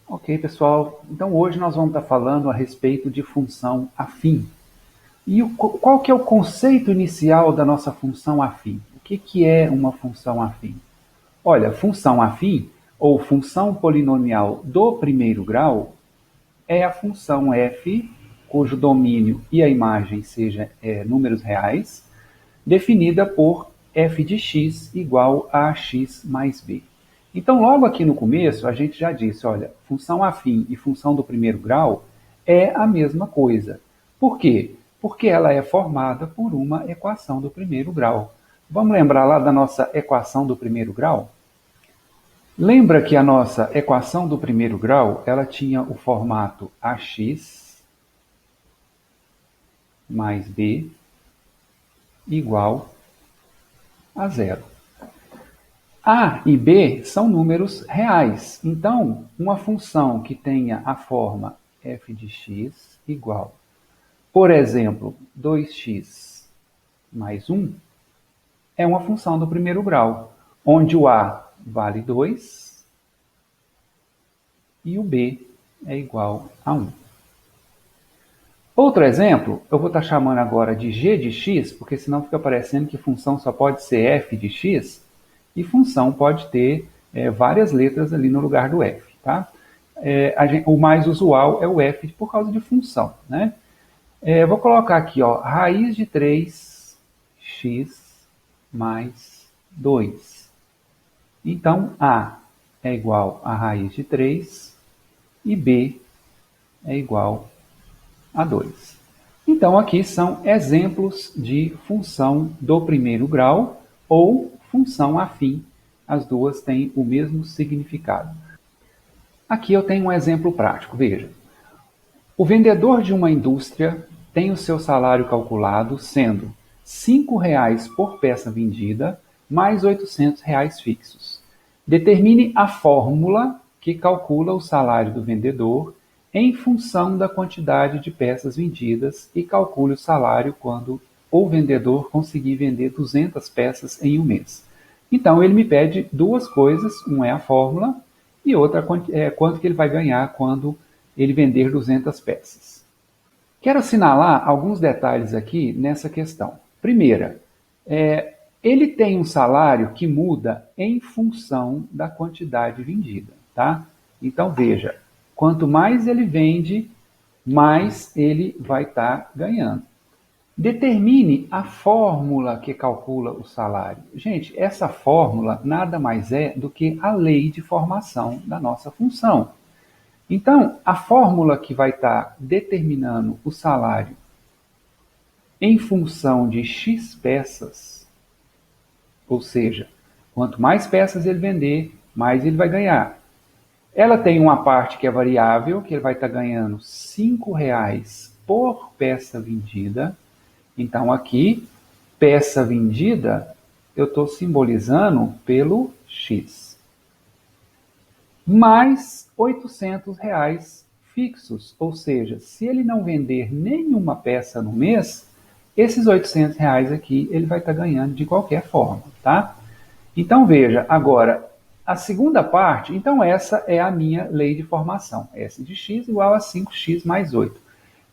Ok, pessoal. Então hoje nós vamos estar falando a respeito de função afim. E qual que é o conceito inicial da nossa função afim? O que é uma função afim? Olha, função afim, ou função polinomial do primeiro grau, é a função f, cujo domínio e a imagem seja números reais, definida por f de x igual a x mais b. Então, logo aqui no começo, a gente já disse, olha, função afim e função do primeiro grau é a mesma coisa. Por quê? Porque ela é formada por uma equação do primeiro grau. Vamos lembrar lá da nossa equação do primeiro grau? Lembra que a nossa equação do primeiro grau, ela tinha o formato ax mais b igual a zero. A e B são números reais. Então, uma função que tenha a forma f de x igual, por exemplo, 2x mais 1, é uma função do primeiro grau, onde o A vale 2 e o B é igual a 1. Outro exemplo, eu vou estar chamando agora de g de x, porque senão fica parecendo que função só pode ser f de x, e função pode ter várias letras ali no lugar do f. Tá? O mais usual é o f por causa de função. Né? Vou colocar aqui, ó, raiz de 3x mais 2. Então, A é igual a raiz de 3 e B é igual a 2. Então, aqui são exemplos de função do primeiro grau ou função afim. As duas têm o mesmo significado. Aqui eu tenho um exemplo prático. Veja, o vendedor de uma indústria tem o seu salário calculado sendo R$ 5,00 por peça vendida, mais R$ 800 fixos. Determine a fórmula que calcula o salário do vendedor em função da quantidade de peças vendidas e calcule o salário quando o vendedor conseguir vender 200 peças em um mês. Então, ele me pede duas coisas, uma é a fórmula e outra é quanto que ele vai ganhar quando ele vender 200 peças. Quero assinalar alguns detalhes aqui nessa questão. Primeira, ele tem um salário que muda em função da quantidade vendida. Tá? Então, veja, quanto mais ele vende, mais ele vai estar ganhando. Determine a fórmula que calcula o salário. Gente, essa fórmula nada mais é do que a lei de formação da nossa função. Então, a fórmula que vai estar determinando o salário em função de x peças, ou seja, quanto mais peças ele vender, mais ele vai ganhar. Ela tem uma parte que é variável, que ele vai estar ganhando R$ 5,00 por peça vendida. Então, aqui, peça vendida, eu estou simbolizando pelo x. Mais R$ 800 fixos, ou seja, se ele não vender nenhuma peça no mês, esses R$ 800 aqui ele vai estar ganhando de qualquer forma, tá? Então veja, agora, a segunda parte, então essa é a minha lei de formação, S de x igual a 5x mais 8.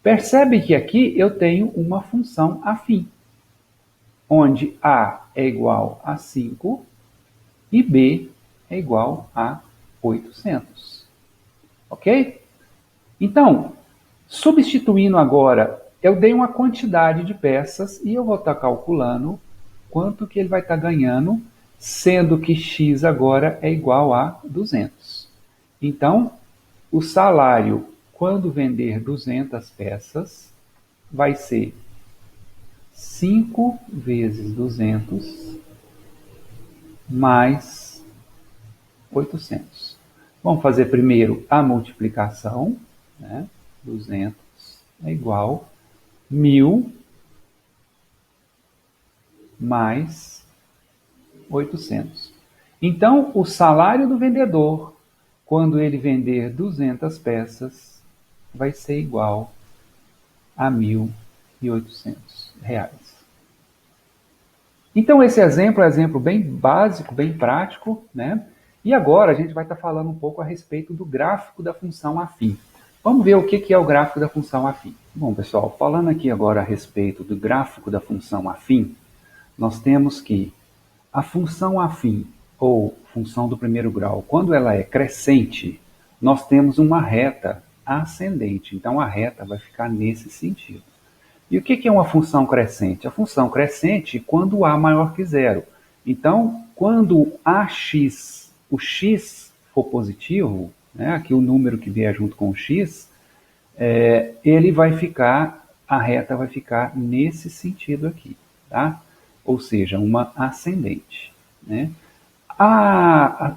Percebe que aqui eu tenho uma função afim, onde A é igual a 5 e B é igual a 800. Ok? Então, substituindo agora, eu dei uma quantidade de peças e eu vou estar calculando quanto que ele vai estar ganhando, sendo que x agora é igual a 200. Então, o salário quando vender 200 peças vai ser 5 vezes 200 mais 800. Vamos fazer primeiro a multiplicação, né? 200 é igual a 1.000 mais 800. Então, o salário do vendedor, quando ele vender 200 peças, vai ser igual a R$ 1.800. Então, esse exemplo é um exemplo bem básico, bem prático, né? E agora a gente vai estar falando um pouco a respeito do gráfico da função afim. Vamos ver o que é o gráfico da função afim. Bom, pessoal, falando aqui agora a respeito do gráfico da função afim, nós temos que a função afim, ou função do primeiro grau, quando ela é crescente, nós temos uma reta ascendente. Então a reta vai ficar nesse sentido. E o que é uma função crescente? A função crescente quando A maior que zero. Então, quando AX, o x for positivo, né, aqui o número que vier junto com o x, ele vai ficar, a reta vai ficar nesse sentido aqui, tá? Ou seja, uma ascendente, né?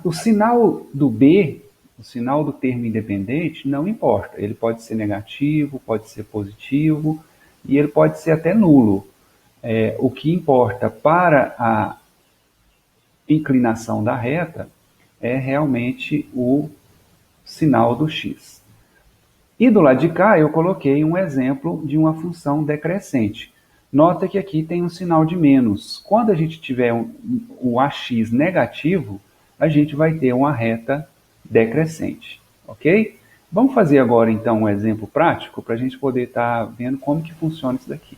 O sinal do B, o sinal do termo independente, não importa. Ele pode ser negativo, pode ser positivo e ele pode ser até nulo. O que importa para a inclinação da reta é realmente o sinal do x. E do lado de cá eu coloquei um exemplo de uma função decrescente. Nota que aqui tem um sinal de menos. Quando a gente tiver o AX negativo, a gente vai ter uma reta decrescente, ok? Vamos fazer agora então um exemplo prático para a gente poder estar vendo como que funciona isso daqui.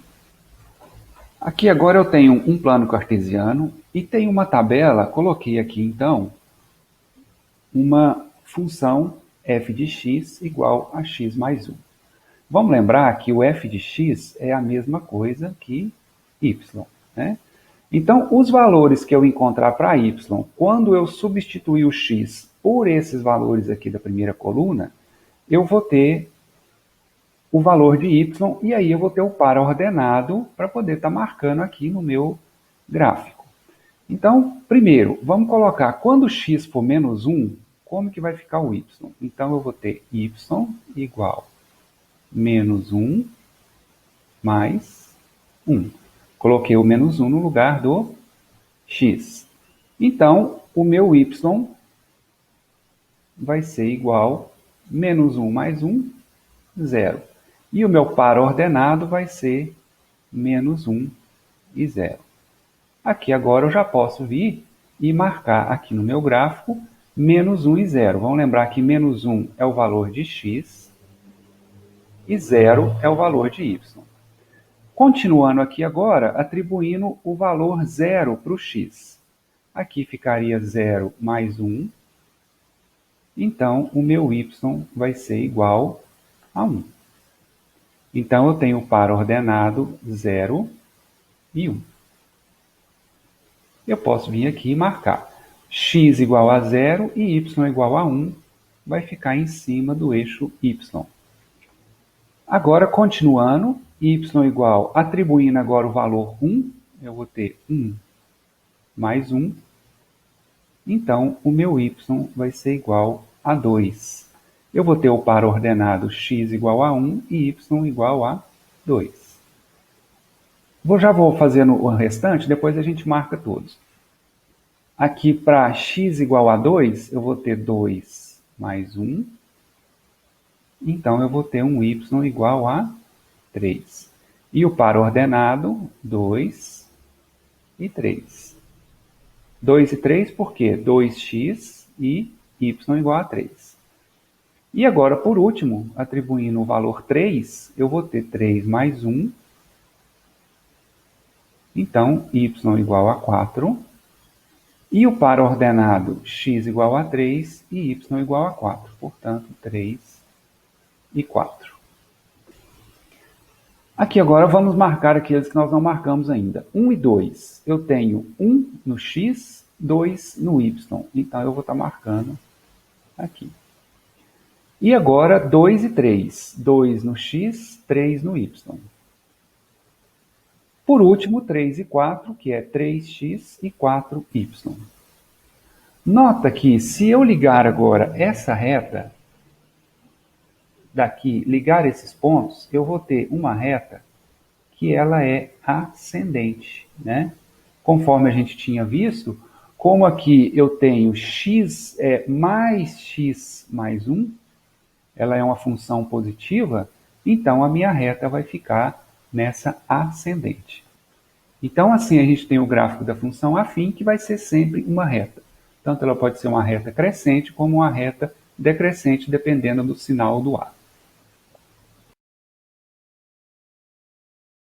Aqui agora eu tenho um plano cartesiano e tenho uma tabela, coloquei aqui então uma função f de x igual a x mais 1. Vamos lembrar que o f de x é a mesma coisa que y, né? Então, os valores que eu encontrar para y, quando eu substituir o x por esses valores aqui da primeira coluna, eu vou ter o valor de y e aí eu vou ter o par ordenado para poder estar marcando aqui no meu gráfico. Então, primeiro, vamos colocar quando x for menos 1, como que vai ficar o y? Então, eu vou ter y igual menos 1 mais 1. Coloquei o menos 1 no lugar do x. Então, o meu y vai ser igual a menos 1 mais 1, 0. E o meu par ordenado vai ser menos 1 e 0. Aqui agora eu já posso vir e marcar aqui no meu gráfico menos 1 e 0. Vamos lembrar que menos 1 é o valor de x e 0 é o valor de y. Continuando aqui agora, atribuindo o valor 0 para o x. Aqui ficaria 0 mais 1. Então, o meu y vai ser igual a 1. Então, eu tenho o par ordenado 0 e 1. Eu posso vir aqui e marcar x igual a 0 e y igual a 1. Vai ficar em cima do eixo y. Agora, continuando, y igual, atribuindo agora o valor 1, eu vou ter 1 mais 1. Então, o meu y vai ser igual a 2. Eu vou ter o par ordenado x igual a 1 e y igual a 2. Já vou fazendo o restante, depois a gente marca todos. Aqui para x igual a 2, eu vou ter 2 mais 1. Então, eu vou ter um y igual a 3. E o par ordenado, 2 e 3. 2 e 3 por quê? 2x e y igual a 3. E agora, por último, atribuindo o valor 3, eu vou ter 3 mais 1. Então, y igual a 4. E o par ordenado, x igual a 3 e y igual a 4. Portanto, 3 e 4. Aqui agora vamos marcar aqueles que nós não marcamos ainda. 1 e 2. Eu tenho 1 no x, 2 no y. Então, eu vou estar marcando aqui. E agora, 2 e 3. 2 no x, 3 no y. Por último, 3 e 4, que é 3x e 4y. Nota que se eu ligar agora essa reta, daqui, ligar esses pontos, eu vou ter uma reta que ela é ascendente, né? Conforme a gente tinha visto, como aqui eu tenho x mais x mais 1, ela é uma função positiva, então a minha reta vai ficar nessa ascendente. Então, assim, a gente tem o gráfico da função afim, que vai ser sempre uma reta. Tanto ela pode ser uma reta crescente como uma reta decrescente, dependendo do sinal do A.